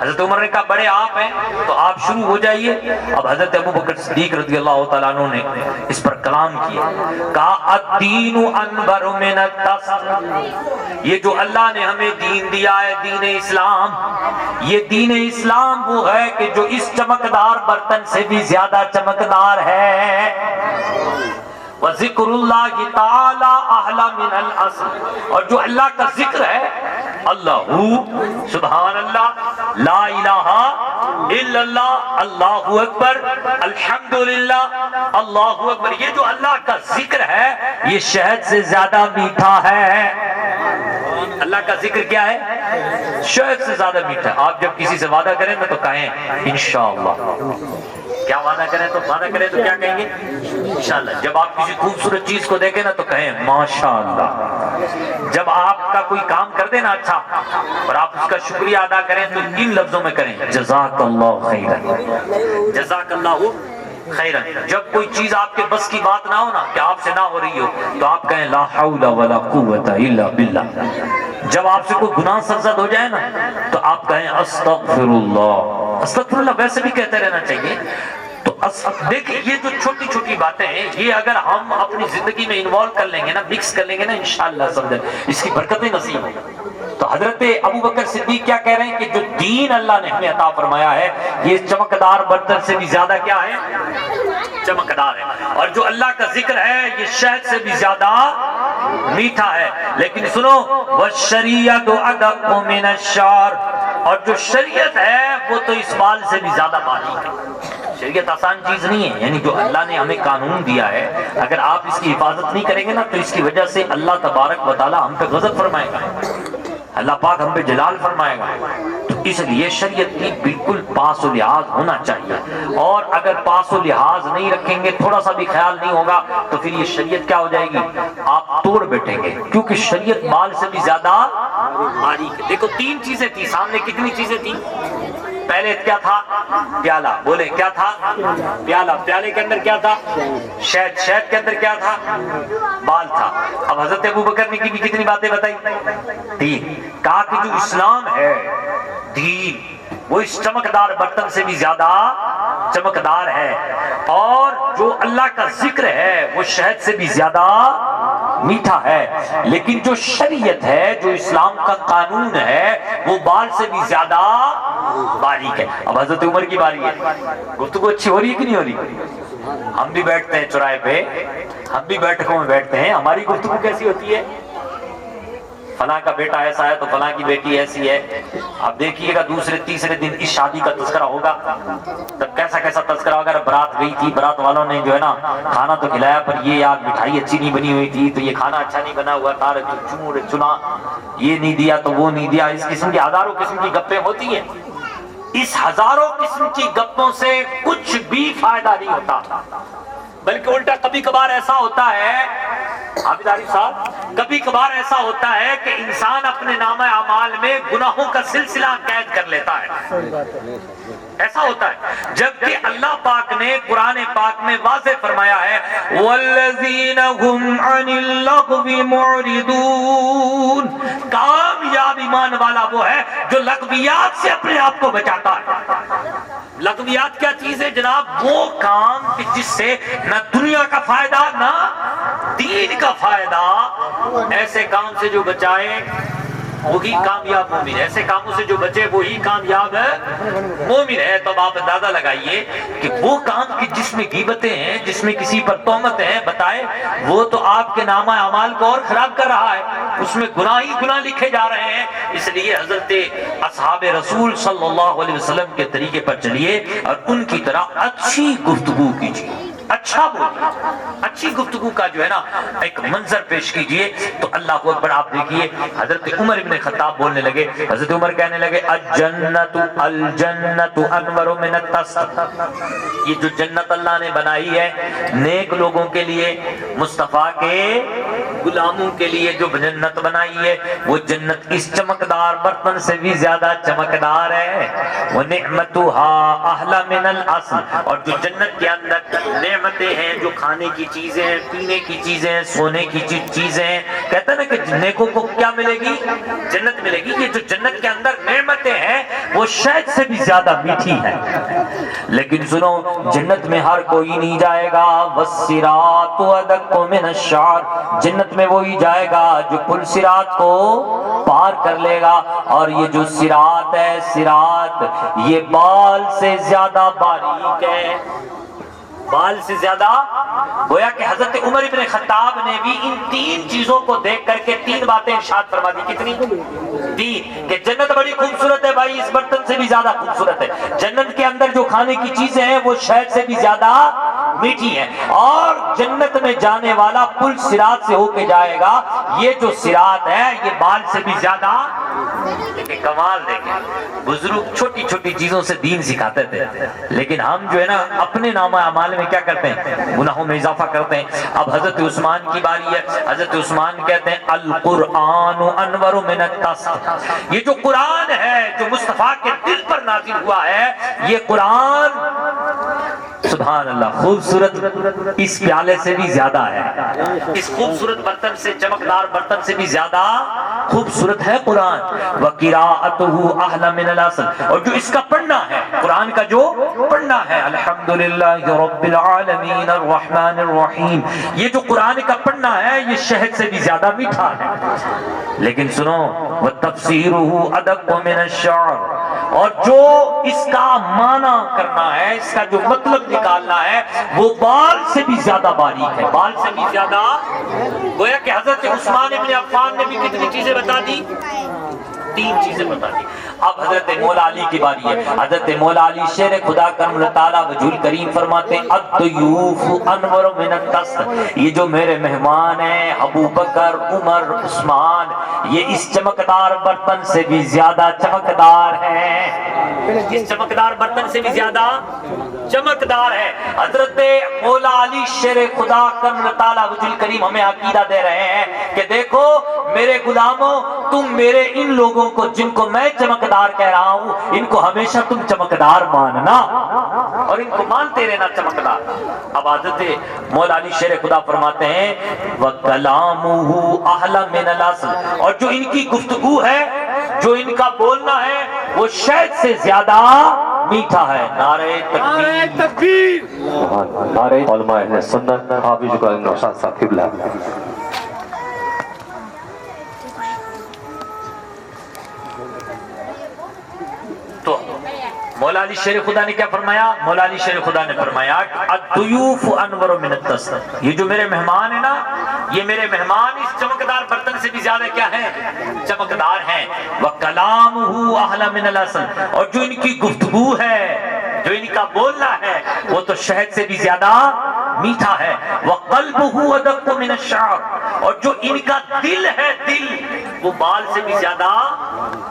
حضرت عمر نے کہا بڑے آپ ہیں تو آپ شروع ہو جائیے۔ اب حضرت ابو بکر صدیق رضی اللہ تعالیٰ عنہ نے اس پر کلام کیا، کہا الدین انبر من الطست، یہ جو اللہ نے ہمیں دین دیا ہے دین اسلام، یہ دین اسلام وہ ہے کہ جو اس چمکدار برتن سے بھی زیادہ چمکدار ہے۔ وَذِكْرُ اللَّهِ تَعَالَى أَحْلَى مِنَ الْأَصْلِ، اور جو اللہ کا ذکر ہے، اللہ سبحان اللہ، لا الہ الا اللہ، اللہ اکبر، الحمدللہ، اللہ اکبر، یہ جو اللہ کا ذکر ہے یہ شہد سے زیادہ میٹھا ہے۔ اللہ کا ذکر کیا ہے؟ شہد سے زیادہ میٹھا۔ آپ جب کسی سے وعدہ کریں نا تو کہیں انشاءاللہ، کیا وعدہ کریں تو کیا کہیں گے؟ انشاءاللہ۔ جب آپ کسی خوبصورت چیز کو دیکھیں نا تو کہیں ماشاءاللہ۔ جب آپ کا کوئی کام کر دیں نا اچھا اور آپ اس کا شکریہ ادا کریں تو ان لفظوں میں کریں جزاک اللہ خیرا، جزاک اللہ خیرا۔ جب کوئی چیز آپ کے بس کی بات نہ ہو نا، کہ آپ سے نہ ہو رہی ہو، تو آپ کہیں لا حول ولا قوت الا باللہ۔ جب آپ سے کوئی گناہ سرزد ہو جائے نا تو آپ کہیں استغفر اللہ، استغفر اللہ ویسے بھی کہتے رہنا چاہیے۔ تو دیکھیں یہ جو چھوٹی چھوٹی باتیں ہیں، یہ اگر ہم اپنی زندگی میں انوالو کر لیں گے نا، مکس کر لیں گے نا، انشاءاللہ سمجھیں اس کی برکتیں نصیب ہوں۔ تو حضرت ابو بکر صدیق کیا کہہ رہے ہیں کہ جو دین اللہ نے ہمیں عطا فرمایا ہے یہ چمکدار برتن سے بھی زیادہ کیا ہے؟ چمکدار ہے۔ اور جو اللہ کا ذکر ہے یہ شہد سے بھی زیادہ میٹھا ہے. لیکن سنو والشریعۃ ادق من الشعر، اور جو شریعت ہے وہ تو اس بال سے بھی زیادہ باریک ہے. شریعت آسان چیز نہیں ہے، یعنی جو اللہ نے ہمیں قانون دیا ہے اگر آپ اس کی حفاظت نہیں کریں گے نا تو اس کی وجہ سے اللہ تبارک و تعالی ہم پہ غضب فرمائے گا، اللہ پاک ہم پہ جلال فرمائے گا. تو اس لیے شریعت کی بالکل پاس و لحاظ ہونا چاہیے، اور اگر پاس و لحاظ نہیں رکھیں گے، تھوڑا سا بھی خیال نہیں ہوگا تو پھر یہ شریعت کیا ہو جائے گی، آپ توڑ بیٹھیں گے، کیونکہ شریعت بال سے بھی زیادہ باریک ہے. دیکھو 3 چیزیں تھی سامنے، کتنی چیزیں تھیں؟ پہلے کیا تھا؟ پیالہ. بولے کیا تھا؟ پیالہ. پیالے کے اندر کیا تھا؟ شہد. شہد کے اندر کیا تھا؟ بال تھا. اب حضرت ابوبکر نے کی بھی کتنی باتیں بتائی؟ 3. کہا کہ جو اسلام ہے دین وہ اس چمکدار برتن سے بھی زیادہ چمکدار ہے، اور جو اللہ کا ذکر ہے وہ شہد سے بھی زیادہ میٹھا ہے، لیکن جو شریعت ہے، جو اسلام کا قانون ہے، وہ بال سے بھی زیادہ باریک ہے. اب حضرت عمر کی باری ہے. گفتگو اچھی ہو رہی ہے کہ نہیں ہو رہی؟ ہم بھی بیٹھتے ہیں چوراہے پہ، ہم بھی بیٹھکوں میں بیٹھتے ہیں، ہماری گفتگو کیسی ہوتی ہے؟ فلاں کا بیٹا ایسا ہے تو فلاں کی بیٹی ایسی ہے. اب دیکھیے گا دوسرے تیسرے دن اس شادی کا تذکرہ ہوگا، تب کیسا کیسا تذکرہ ہوگا. برات گئی تھی، برات والوں نے جو ہے نا کھانا تو کھلایا پر یہ آج مٹھائی اچھی نہیں بنی ہوئی تھی، تو یہ کھانا اچھا نہیں بنا ہوا تھا، چنا یہ نہیں دیا تو وہ نہیں دیا. اس قسم کی ہزاروں قسم کی گپیں ہوتی ہیں. اس ہزاروں قسم کی گپوں سے کچھ بھی فائدہ نہیں ہوتا، بلکہ الٹا کبھی کبھار ایسا ہوتا ہے عابد عارف صاحب، کبھی کبھار ایسا ہوتا ہے کہ انسان اپنے نامہ اعمال میں گناہوں کا سلسلہ قید کر لیتا ہے. ایسا ہوتا ہے، جبکہ اللہ پاک نے قرآن پاک میں واضح فرمایا ہے وَالَّذِينَ هُمْ عَنِ اللَّغْوِ مُعْرِضُونَ. کامیاب ایمان والا وہ ہے جو لغویات سے اپنے آپ کو بچاتا ہے. لغویات کیا چیز ہے جناب؟ وہ کام جس سے نہ دنیا کا فائدہ نہ دین کا فائدہ. ایسے کام سے جو بچائے وہی کامیاب مومن ہے، ایسے کاموں سے جو بچے وہی کامیاب مومن ہے. تو آپ اندازہ لگائیے کہ وہ کام کی جس میں غیبتیں ہیں، جس میں کسی پر تہمت ہیں بتائے، وہ تو آپ کے نامہ اعمال کو اور خراب کر رہا ہے، اس میں گناہ ہی گناہ لکھے جا رہے ہیں. اس لیے حضرت اصحاب رسول صلی اللہ علیہ وسلم کے طریقے پر چلیے اور ان کی طرح اچھی گفتگو کیجیے، اچھا بولیے، اچھی گفتگو کا جو ہے نا ایک منظر پیش کیجئے. تو اللہ کو اکبر. آپ دیکھیے حضرت عمر ابن خطاب بولنے لگے، حضرت عمر کہنے لگے الجنت انور من التست. یہ جو جنت اللہ نے بنائی ہے نیک لوگوں کے لیے، مصطفیٰ کے غلاموں کے لیے جو جنت بنائی ہے، وہ جنت اس چمکدار برتن سے بھی زیادہ چمکدار ہے. وَنِعْمَتُهَا أَحْلَى مِنَ الْأَصْلِ. اور جو جنت کے اندر نعمتیں ہیں، جو کھانے کی چیزیں ہیں، پینے کی چیزیں ہیں، سونے کی چیزیں ہیں، کہتا ہے نا کہ نیکوں کو کیا ملے گی؟ جنت ملے گی. یہ جو جنت کے اندر نعمتیں ہیں وہ شہد سے بھی زیادہ میٹھی ہیں. لیکن سنو جنت میں ہر کوئی نہیں جائے گا. وَالصِّرَاطُ أَدَقُّ مِنَ الشَّعْرِ. جنت میں وہی جائے گا جو پل صراط کو پار کر لے گا. اور یہ جو صراط ہے، صراط یہ بال سے زیادہ باریک ہے، بال سے زیادہ. گویا کہ حضرت عمر ابن خطاب نے بھی ان 3 چیزوں کو دیکھ کر کے 3 باتیں ارشاد فرما دی. کتنی؟ 3. کہ جنت بڑی خوبصورت ہے بھائی، اس برتن سے بھی زیادہ خوبصورت ہے. جنت کے اندر جو کھانے کی چیزیں ہیں وہ شہد سے بھی زیادہ میٹھی ہیں. اور جنت میں جانے والا پل صراط سے ہو کے جائے گا. یہ جو صراط ہے یہ بال سے بھی زیادہ. لیکن کمال دیکھیں، بزرگ چھوٹی چھوٹی چیزوں سے دین سکھاتے تھے، لیکن ہم جو ہے نا اپنے نامہ اعمال میں کیا کرتے ہیں؟ گناہوں میں اضافہ کرتے ہیں. اب حضرت عثمان کی باری ہے. حضرت عثمان کہتے ہیں القرآن انور من التست. یہ جو قرآن ہے جو مصطفیٰ کے دل پر نازل ہوا ہے، یہ قرآن سبحان اللہ خوبصورت اس پیالے سے بھی زیادہ ہے، اس خوبصورت برتن سے، چمکدار برتن سے بھی زیادہ خوبصورت ہے قرآن. وَقِرَاءَتُهُ أَحْلَى مِنَ الْأَصْلِ. اور جو اس کا پڑھنا ہے، قرآن کا جو پڑھنا پڑھنا ہے الحمدللہ رب العالمین الرحمن الرحیم، یہ جو قرآن کا پڑھنا ہے یہ شہد سے بھی زیادہ میٹھا ہے. لیکن سنو وَتَفْسِيرُهُ أَدَقُّ مِنَ الشَّعْرِ، اور جو اس کا معنی کرنا ہے، اس کا جو مطلب نکالنا ہے وہ بال سے بھی زیادہ باریک ہے، بال سے بھی زیادہ. گویا کہ حضرت عثمان ابن عفان نے بھی کتنی چیزیں بتا دی؟ 3 چیزیں بتا دی. اب حضرت مولا علی کی باری ہے. حضرت مولا علی شیر خدا کرم اللہ تعالیٰ وجہ کریم فرماتے ہیں الضیوف انور من القصر، یہ جو میرے مہمان ہیں ابو بکر عمر عثمان، یہ اس چمکدار برتن سے بھی زیادہ چمکدار ہیں، اس چمکدار برتن سے بھی زیادہ چمکدار ہے. حضرت مولا علی شیر خدا کرم اللہ تعالیٰ وجہ کریم ہمیں عقیدہ دے رہے ہیں کہ دیکھو میرے غلاموں، تم میرے ان لوگوں کو جن کو میں چمکدار کہہ رہا ہوں ان کو ہمیشہ تم چمکدار ماننا اور ان کو مانتے رہنا چمکدار. اب حضرت مولا علی شیر خدا فرماتے ہیں وَكَلَامُهُ أَحْلَى مِنَ الْعَسَلِ، اور جو ان کی گفتگو ہے، جو ان کا بولنا ہے وہ شہد سے زیادہ میٹھا ہے. نعرہ تکبیر، نعرہ علماء اہل سنت حافظ کو نوشاد صاحب قبلہ. تو مولا علی شیر خدا نے کیا فرمایا؟ مولا علی شیر خدا نے فرمایا الضیوف انور من الدستر، یہ جو میرے مہمان ہیں نا، یہ میرے مہمان اس چمکدار برتن سے بھی زیادہ کیا ہیں؟ چمکدار ہیں. وَكَلَامُهُ أَحْلَى مِنَ الْعَسَلِ، اور جو ان کی گفتگو ہے، جو ان کا بولنا ہے وہ تو شہد سے بھی زیادہ میٹھا ہے. وَقَلْبُهُ أَدَقُّ مِنَ الشَّعْرِ، اور جو ان کا دل ہے، دل وہ بال سے بھی زیادہ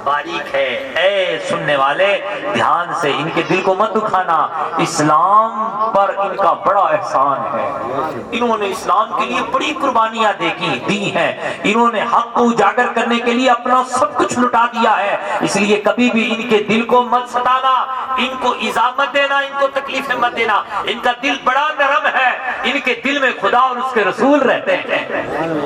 باریک ہے. اے سننے والے دھیان سے ان کے دل کو مت دکھانا، اسلام پر ان کا بڑا احسان ہے. انہوں نے اسلام کے لیے بڑی قربانیاں دی ہیں، انہوں نے حق کو اجاگر کرنے کے لیے اپنا سب کچھ لٹا دیا ہے. اس لیے کبھی بھی ان کے دل کو مت ستانا، ان کو ایذا مت دینا، ان کو تکلیفیں مت دینا. ان کا دل بڑا نرم ہے، ان کے دل میں خدا اور اس کے رسول رہتے ہیں،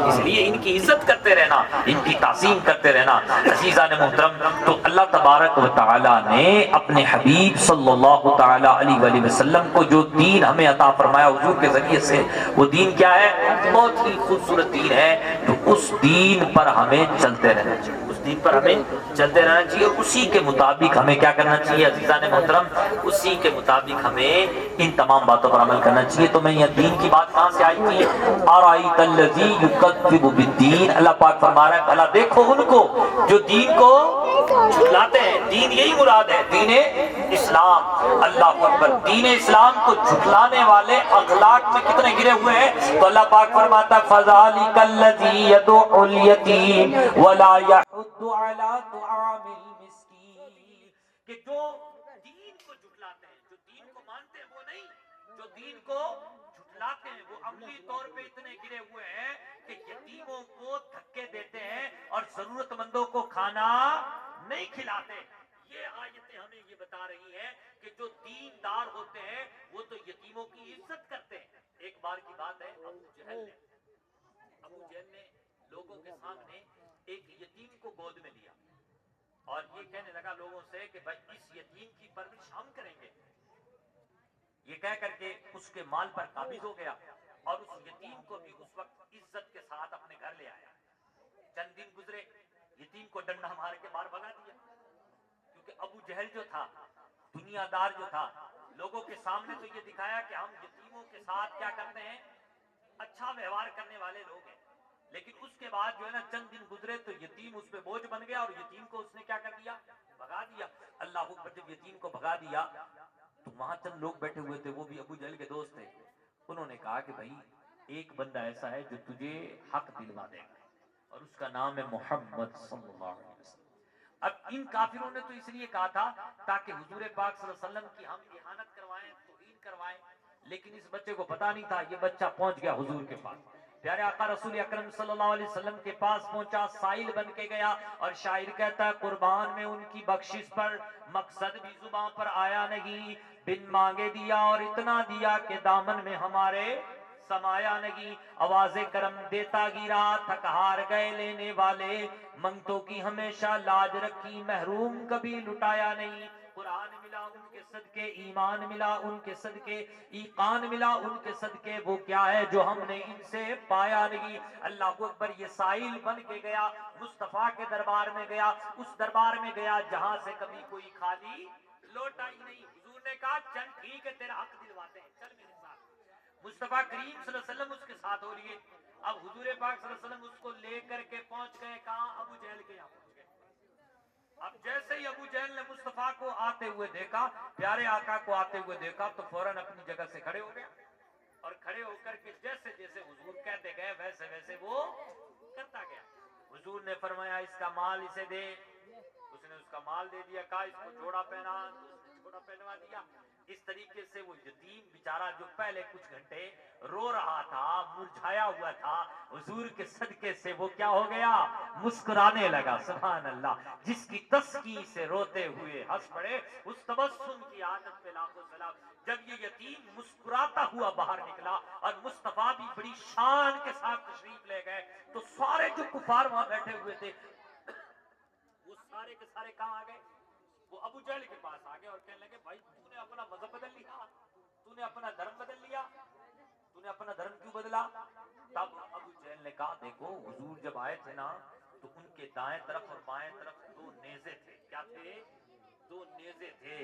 اس لیے ان کی عزت کرتے رہنا، ان کی تعظیم کرتے رہنا. عزیزان محترم، تو اللہ تبارک و تعالی نے اپنے حبیب صلی اللہ تعالی علیہ وآلہ وسلم کو جو دین ہمیں عطا فرمایا حضور کے ذریعے سے، وہ دین کیا ہے؟ بہت ہی خوبصورت دین ہے. تو اس دین پر ہمیں چلتے رہنا چاہیے، اس دین پر ہمیں چلتے رہنا چاہیے. اسی کے مطابق ہمیں کیا کرنا چاہیے عزیزان محترم؟ اسی کے مطابق ہمیں ان تمام باتوں پر عمل کرنا چاہیے. تو میں یہ دین کی بات کہاں سے آئی تھی؟ أَرَأَيْتَ الَّذِي يُكَذِّبُ بِالدِّينِ، اللہ پاک فرما رہا ہے بھلا دیکھو ان کو جو دین کو جھٹلاتے ہیں. دین یہی مراد ہے، دین اسلام. اللہ اکبر. دین اسلام کو جھٹلانے والے اخلاق میں کتنے گرے ہوئے ہیں؟ تو اللہ پاک فرماتا ہے فَذَلِكَ الَّذِي يَدُعُّ الْيَتِيمَ وَلَا يَحُضُّ عَلَى طَعَامِ الْمِسْكِينِ، کہ جو دین کو جھٹلاتے ہیں، جو دین کو مانتے ہیں وہ نہیں، جو دین کو جھٹلاتے ہیں وہ عملی طور پہ اتنے گرے ہوئے ہیں کہ یتیموں کو دھکے دیتے ہیں اور ضرورت مندوں کو کھانا نہیں کھلاتے. یہ آیتیں ہمیں یہ بتا رہی ہیں کہ جو دیندار ہوتے ہیں وہ تو یتیموں کی عزت کرتے ہیں. ایک بار کی بات ہے، ابو جہل نے لوگوں کے سامنے ایک یتیم کو گود میں لیا اور یہ کہنے لگا لوگوں سے کہ بھائی اس یتیم کی پرورش ہم کریں گے. یہ کہہ کر کے اس کے مال پر قابض ہو گیا اور اس یتیم کو بھی اس وقت عزت کے ساتھ اپنے گھر لے آیا. چند دن گزرے، یتیم کو ڈنڈا مار کے باہر بھگا دیا، کیونکہ ابو جہل جو تھا، دنیا دار جو تھا، لوگوں کے سامنے تو یہ دکھایا کہ ہم یتیموں کے ساتھ کیا کرتے ہیں، اچھا ویوہار کرنے والے لوگ ہیں. لیکن اس کے بعد جو ہے نا چند دن گزرے تو یتیم اس پہ بوجھ بن گیا اور یتیم کو اس نے کیا کر دیا؟ بھگا دیا. اللہ اکبر. جب یتیم کو بھگا دیا تو وہاں چند لوگ بیٹھے ہوئے تھے، وہ بھی ابو جہل کے دوست تھے. انہوں نے کہا کہ بھائی ایک بندہ ایسا ہے جو تجھے حق دلوا دے گا اور اس کا نام ہے محمد صلی اللہ علیہ وسلم. اب ان کافروں نے تو اس لیے کہا تھا تاکہ حضور پاک صلی اللہ علیہ وسلم کی ہم اہانت کروائیں، توہین کروائیں. لیکن اس بچے کو پتا نہیں تھا، یہ بچہ پہنچ گیا حضور کے پاس. پیارے آقا رسول اکرم صلی اللہ علیہ وسلم کے پاس پہنچا، سائل بن کے گیا. اور شاعر کہتا ہے قربان میں ان کی بخشش پر مقصد بھی زباں پر آیا نہیں، بن مانگے دیا اور اتنا دیا کہ دامن میں ہمارے سمایا نہیں. آواز کرم دیتا گرا، تھک ہار گئے لینے والے، منگتوں کی ہمیشہ لاج رکھی، محروم کبھی لٹایا نہیں. قرآن ملا ان کے کے صدقے ایمان ملا، ان کے صدقے ایقان ملا، ان کے صدقے وہ کیا ہے جو ہم نے ان سے پایا نہیں۔ اللہ اکبر، یہ سائل بن کے گیا، مصطفیٰ کے دربار میں گیا، اس دربار میں گیا جہاں سے کبھی کوئی خالی لوٹا ہی نہیں۔ حضور نے کہا چل ٹھیک ہے، تیرا حق دلواتے ہیں، چل میرے ساتھ۔ مصطفیٰ کریم صلی اللہ علیہ وسلم اس کے ساتھ ہو لیے۔ اب حضور پاک صلی اللہ علیہ وسلم اس کو لے کر کے پہنچ گئے کہاں؟ ابو جہل کے یہاں پہنچ گئے۔ اب جیسے ہی ابو جہل نے مصطفیٰ کو آتے ہوئے دیکھا، پیارے آقا کو آتے ہوئے دیکھا، تو فوراً اپنی جگہ سے کھڑے ہو گیا، اور کھڑے ہو کر کے جیسے جیسے حضور کہتے گئے ویسے ویسے وہ کرتا گیا۔ حضور نے فرمایا اس کا مال اسے دے، اس نے اس کا مال دے دیا، کہا اس کو جوڑا پہنا، جوڑا پہنوا دیا۔ اس طریقے سے وہ یتیم بیچارہ جو پہلے کچھ گھنٹے رو رہا تھا، مرجھایا ہوا تھا، حضور کے صدقے سے وہ کیا ہو گیا؟ مسکرانے لگا۔ سبحان اللہ، جس کی تسکی سے روتے ہوئے ہنس پڑے، اس تبسم کی عادت پہ لاکھوں سلام۔ جب یہ یتیم مسکراتا ہوا باہر نکلا اور مصطفیٰ بھی بڑی شان کے ساتھ تشریف لے گئے، تو سارے جو کفار وہاں بیٹھے ہوئے تھے وہ سارے کے سارے کہاں آ گئے؟ وہ ابو جہل کے پاس آ گئے اور کہنے لگے بھائی تو نے اپنا مذہب بدل لیا، تو نے اپنا دھرم بدل لیا، تو نے اپنا دھرم کیوں بدلا؟ تب ابو جہل نے کہا دیکھو حضور جب آئے تھے نا تو ان کے دائیں طرف اور بائیں طرف دو نیزے تھے۔ کیا تھے؟ دو نیزے تھے،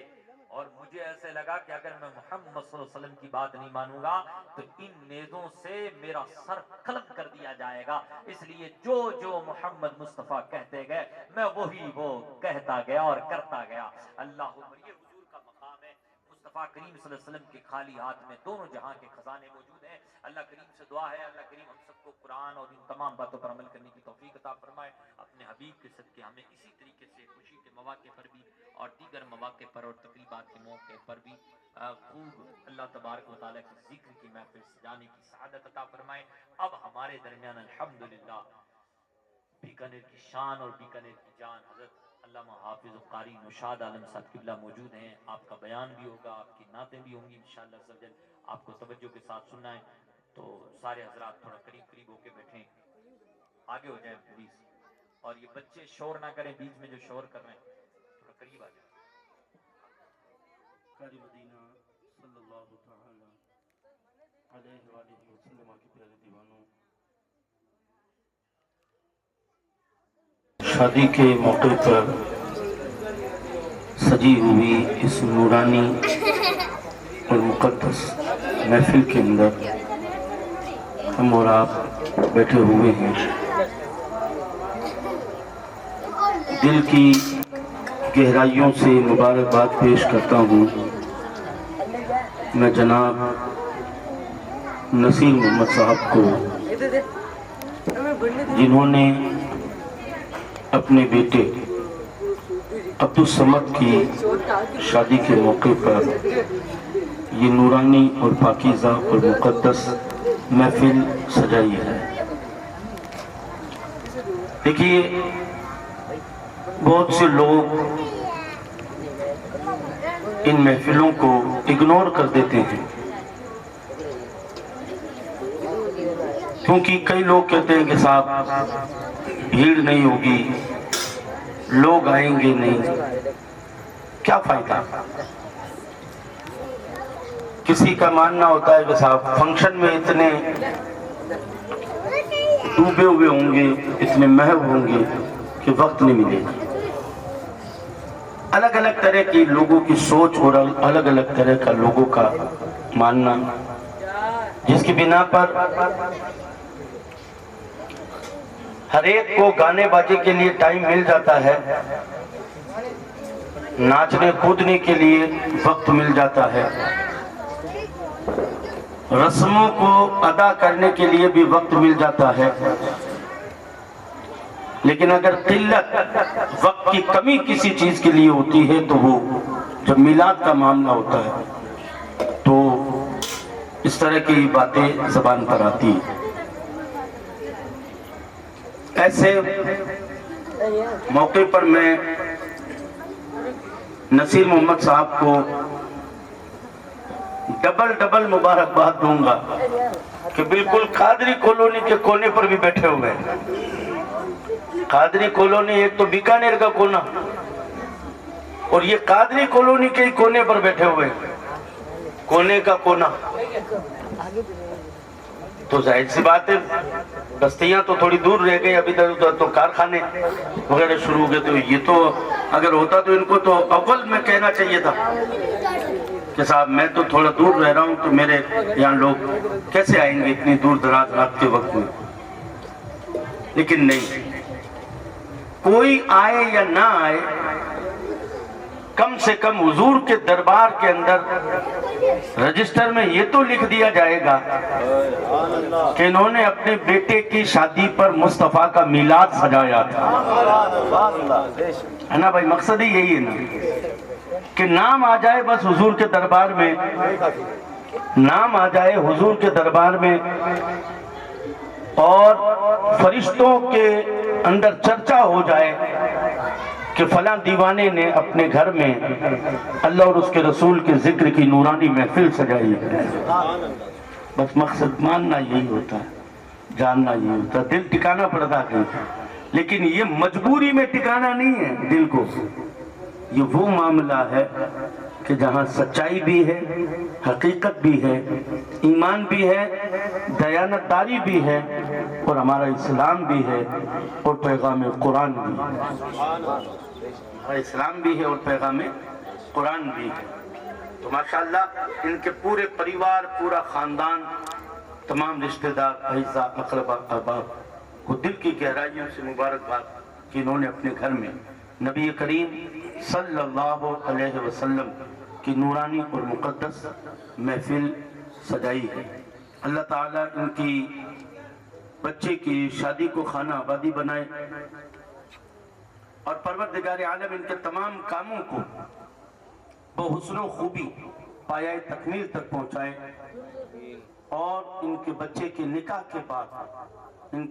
اور مجھے ایسے لگا کہ اگر میں محمد صلی اللہ علیہ وسلم کی بات نہیں مانوں گا تو ان نیزوں سے میرا سر قلم کر دیا جائے گا، اس لیے جو جو محمد مصطفیٰ کہتے گئے میں وہی وہ کہتا گیا اور کرتا گیا۔ اللہ اکبر، یہ حضور کا مقام ہے۔ مصطفیٰ کریم صلی اللہ علیہ وسلم کے خالی ہاتھ میں دونوں جہاں کے خزانے موجود ہیں۔ اللہ کریم سے دعا ہے اللہ کریم ہم سب کو قرآن اور ان تمام باتوں پر عمل کرنے کی توفیق عطا فرمائے۔ اپنے حبیب کے صدقے ہمیں اسی طریقے سے خوشی کے مواقع پر بھی اور دیگر مواقع پر اور تقریبات کے موقع پر بھی خوب اللہ تبارک و تعالیٰ کی ذکر کی محفل سجانے کی سعادت عطا فرمائے۔ اب ہمارے درمیان الحمدللہ بیکانیر کی شان اور بیکانیر کی جان حضرت علامہ حافظ و قاری نشاد عالم صاحب قبلہ موجود ہیں۔ آپ کا بیان بھی ہوگا، آپ کی نعتیں بھی ہوں گی انشاءاللہ عز و جل۔ آپ کو توجہ کے ساتھ سننا ہے تو سارے حضرات تھوڑا قریب قریب ہو کے بیٹھیں، آگے ہو جائیں پلیز، اور یہ بچے شور نہ کریں، بیچ میں جو شور کر رہے ہیں تھوڑا قریب آ جائیں۔ قاری مدینہ صلی اللہ تعالی علیہ وآلہ وسلم کے پیارے دیوانوں، شادی کے موقع پر سجی ہوئی اس نورانی اور مقدس محفل کے اندر ہم اور آپ بیٹھے ہوئے ہیں۔ دل کی گہرائیوں سے مبارکباد پیش کرتا ہوں میں جناب نصیر محمد صاحب کو، جنہوں نے اپنے بیٹے عبدالصمد کی شادی کے موقع پر یہ نورانی اور پاکیزہ اور مقدس محفل سجائی ہے۔ دیکھیے بہت سے لوگ ان محفلوں کو اگنور کر دیتے ہیں، کیونکہ کئی لوگ کہتے ہیں کہ صاحب بھیڑ نہیں ہوگی، لوگ آئیں گے نہیں، کیا فائدہ؟ کسی کا ماننا ہوتا ہے کہ صاحب فنکشن میں اتنے ڈوبے ہوئے ہوں گے، اتنے محو ہوں گے کہ وقت نہیں ملے گا۔ الگ الگ طرح کی لوگوں کی سوچ اور الگ الگ طرح کا لوگوں کا ماننا، جس کی بنا پر ہر ایک کو گانے باجے کے لیے ٹائم مل جاتا ہے، ناچنے کودنے کے لیے وقت مل جاتا ہے، رسموں کو ادا کرنے کے لیے بھی وقت مل جاتا ہے، لیکن اگر قلت وقت کی کمی کسی چیز کے لیے ہوتی ہے تو وہ جب میلاد کا معاملہ ہوتا ہے تو اس طرح کی باتیں زبان پر آتی ہیں۔ ایسے موقع پر میں نصیر محمد صاحب کو ڈبل مبارکباد دوں گا کہ بالکل قادری کالونی کے کونے پر بھی بیٹھے ہوئے ہیں۔ قادری کالونی ایک تو بیکانیر کا کونا اور یہ قادری کالونی کے کونے پر بیٹھے ہوئے، کونے کا کونا، تو ظاہر سی بات ہے بستیاں تو تھوڑی دور رہ گئی، ابھی تو کارخانے وغیرہ شروع ہو گئے، تو یہ تو اگر ہوتا تو ان کو تو اول میں کہنا چاہیے تھا کہ صاحب میں تو تھوڑا دور رہ رہا ہوں، تو میرے یہاں لوگ کیسے آئیں گے اتنی دور دراز رات کے وقت میں، لیکن نہیں، کوئی آئے یا نہ آئے، کم سے کم حضور کے دربار کے اندر رجسٹر میں یہ تو لکھ دیا جائے گا کہ انہوں نے اپنے بیٹے کی شادی پر مصطفیٰ کا میلاد سجایا تھا، ہے نا بھائی؟ مقصد ہی یہی ہے نا کہ نام آ جائے بس حضور کے دربار میں، نام آ جائے حضور کے دربار میں، اور فرشتوں کے اندر چرچا ہو جائے کہ فلاں دیوانے نے اپنے گھر میں اللہ اور اس کے رسول کے ذکر کی نورانی محفل سجائی ہے، بس مقصد ماننا یہی ہوتا ہے، جاننا یہی ہوتا ہے، دل ٹکانا پڑتا ہے، لیکن یہ مجبوری میں ٹکانا نہیں ہے دل کو، یہ وہ معاملہ ہے کہ جہاں سچائی بھی ہے، حقیقت بھی ہے، ایمان بھی ہے، دیانتداری بھی ہے، اور ہمارا اسلام بھی ہے، اور پیغام قرآن بھی ہے، ہمارا اسلام بھی ہے اور پیغام قرآن بھی ہے۔ تو ماشاءاللہ ان کے پورے پریوار، پورا خاندان، تمام رشتہ دار، اعزاء، اقربا، احباب کو دل کی گہرائیوں سے مبارکباد کہ انہوں نے اپنے گھر میں نبی کریم صلی اللہ علیہ وسلم کی نورانی اور مقدس محفل سجائی ہے۔ اللہ تعالیٰ ان کی بچے کی شادی کو خانہ آبادی بنائے، اور پروردگار عالم ان کے تمام کاموں کو بحسن و خوبی پایۂ تکمیل تک پہنچائے، اور ان کے بچے کے نکاح کے بعد ان کی